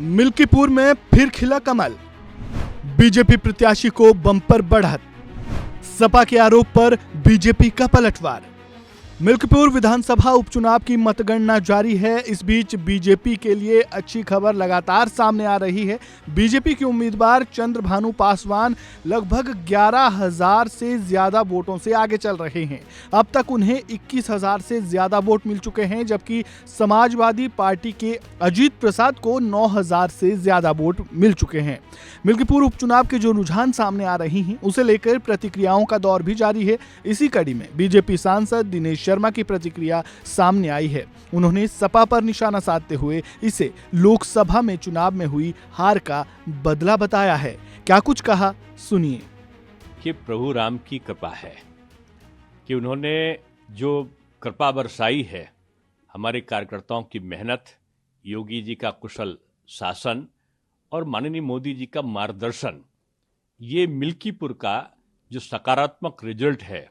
मिल्कीपुर में फिर खिला कमल। बीजेपी प्रत्याशी को बम्पर बढ़त। सपा के आरोप पर बीजेपी का पलटवार। मिल्कीपुर विधानसभा उपचुनाव की मतगणना जारी है। इस बीच बीजेपी के लिए अच्छी खबर लगातार सामने आ रही है। बीजेपी के उम्मीदवार चंद्रभानु पासवान लगभग 11,000 से ज्यादा वोटों से आगे चल रहे हैं। अब तक उन्हें 21,000 से ज्यादा वोट मिल चुके हैं, जबकि समाजवादी पार्टी के अजीत प्रसाद को 9,000 से ज्यादा वोट मिल चुके हैं। मिल्कीपुर उपचुनाव के जो रुझान सामने आ रही हैं, उसे लेकर प्रतिक्रियाओं का दौर भी जारी है। इसी कड़ी में बीजेपी सांसद दिनेश शर्मा की प्रतिक्रिया सामने आई है। उन्होंने सपा पर निशाना साधते हुए इसे लोकसभा में चुनाव में हुई हार का बदला बताया है। क्या कुछ कहा, सुनिए। कि प्रभु राम की कृपा है कि उन्होंने जो कृपा बरसाई है, हमारे कार्यकर्ताओं की मेहनत, योगी जी का कुशल शासन और माननीय मोदी जी का मार्गदर्शन, ये मिल्कीपुर का जो सकारात्मक रिजल्ट है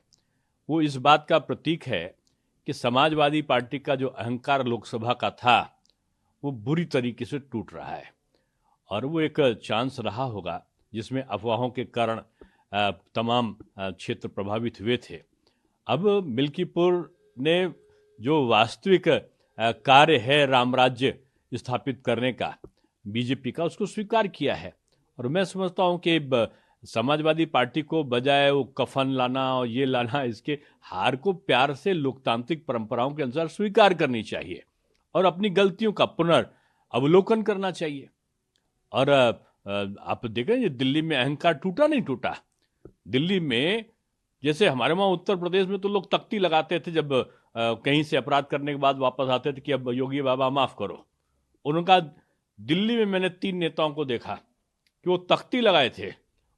वो इस बात का प्रतीक है कि समाजवादी पार्टी का जो अहंकार लोकसभा का था वो बुरी तरीके से टूट रहा है। और वो एक चांस रहा होगा जिसमें अफवाहों के कारण तमाम क्षेत्र प्रभावित हुए थे। अब मिल्कीपुर ने जो वास्तविक कार्य है राम राज्य स्थापित करने का बीजेपी का, उसको स्वीकार किया है। और मैं समझता हूँ कि समाजवादी पार्टी को बजाय वो कफन लाना और ये लाना, इसके हार को प्यार से लोकतांत्रिक परंपराओं के अनुसार स्वीकार करनी चाहिए और अपनी गलतियों का पुनर्अवलोकन करना चाहिए। और आप देखें, दिल्ली में अहंकार टूटा नहीं टूटा। दिल्ली में जैसे हमारे वहाँ उत्तर प्रदेश में तो लोग तख्ती लगाते थे जब कहीं से अपराध करने के बाद वापस आते थे कि अब योगी बाबा माफ करो। उनका दिल्ली में मैंने 3 नेताओं को देखा कि वो तख्ती लगाए थे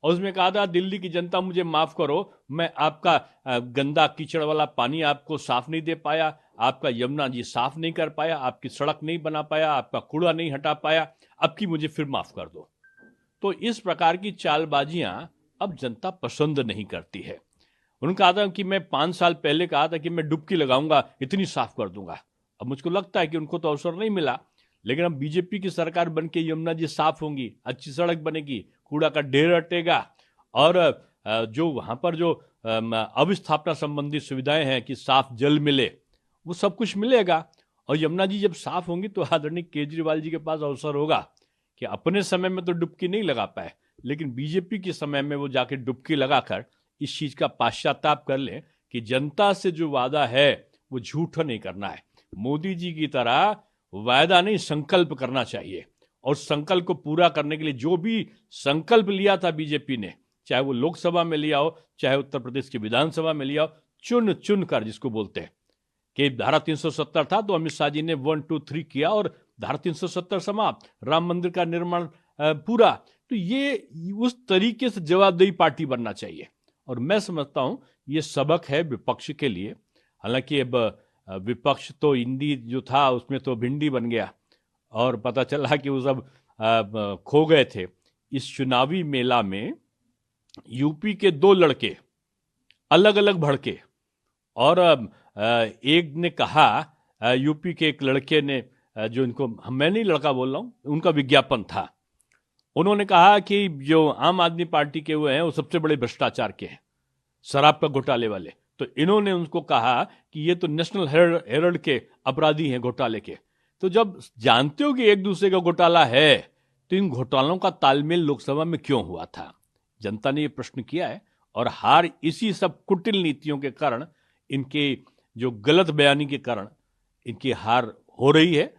और उसमें कहा था, दिल्ली की जनता मुझे माफ करो, मैं आपका गंदा कीचड़ वाला पानी आपको साफ नहीं दे पाया, आपका यमुना जी साफ नहीं कर पाया, आपकी सड़क नहीं बना पाया, आपका कूड़ा नहीं हटा पाया, अब की मुझे फिर माफ कर दो। तो इस प्रकार की चालबाजियां अब जनता पसंद नहीं करती है। उनका कहा था कि मैं 5 साल पहले कहा था कि मैं डुबकी लगाऊंगा, इतनी साफ कर दूंगा। अब मुझको लगता है कि उनको तो अवसर नहीं मिला, लेकिन अब बीजेपी की सरकार बनके यमुना जी साफ होंगी, अच्छी सड़क बनेगी, कूड़ा का ढेर हटेगा और जो वहाँ पर जो अवस्थापना संबंधी सुविधाएं हैं कि साफ जल मिले, वो सब कुछ मिलेगा। और यमुना जी जब साफ होंगी तो आदरणीय केजरीवाल जी के पास अवसर होगा कि अपने समय में तो डुबकी नहीं लगा पाए, लेकिन बीजेपी के समय में वो जाके डुबकी लगाकर इस चीज का पश्चाताप कर ले कि जनता से जो वादा है वो झूठा नहीं करना है। मोदी जी की तरह वायदा नहीं, संकल्प करना चाहिए। और संकल्प को पूरा करने के लिए जो भी संकल्प लिया था बीजेपी ने, चाहे वो लोकसभा में लिया हो, चाहे उत्तर प्रदेश की विधानसभा में लिया हो, चुन चुन कर, जिसको बोलते हैं कि धारा 370 था तो अमित शाह जी ने 1, 2, 3 किया और धारा 370 समाप्त, राम मंदिर का निर्माण पूरा। तो ये उस तरीके से जवाबदेही पार्टी बनना चाहिए। और मैं समझता हूं ये सबक है विपक्ष के लिए। हालांकि अब विपक्ष तो हिंदी जो था उसमें तो भिंडी बन गया और पता चला कि वो सब खो गए थे। इस चुनावी मेला में यूपी के 2 लड़के अलग अलग भड़के और एक ने कहा, यूपी के एक लड़के ने, जो इनको, मैं नहीं लड़का बोल रहा हूँ, उनका विज्ञापन था, उन्होंने कहा कि जो आम आदमी पार्टी के वो हैं वो सबसे बड़े भ्रष्टाचार के हैं, शराब का घोटाले वाले। तो इन्होंने उनको कहा कि ये तो नेशनल हेराल्ड के अपराधी हैं घोटाले के। तो जब जानते हो कि एक दूसरे का घोटाला है तो इन घोटालों का तालमेल लोकसभा में क्यों हुआ था? जनता ने ये प्रश्न किया है और हार इसी सब कुटिल नीतियों के कारण, इनके जो गलत बयानी के कारण इनकी हार हो रही है।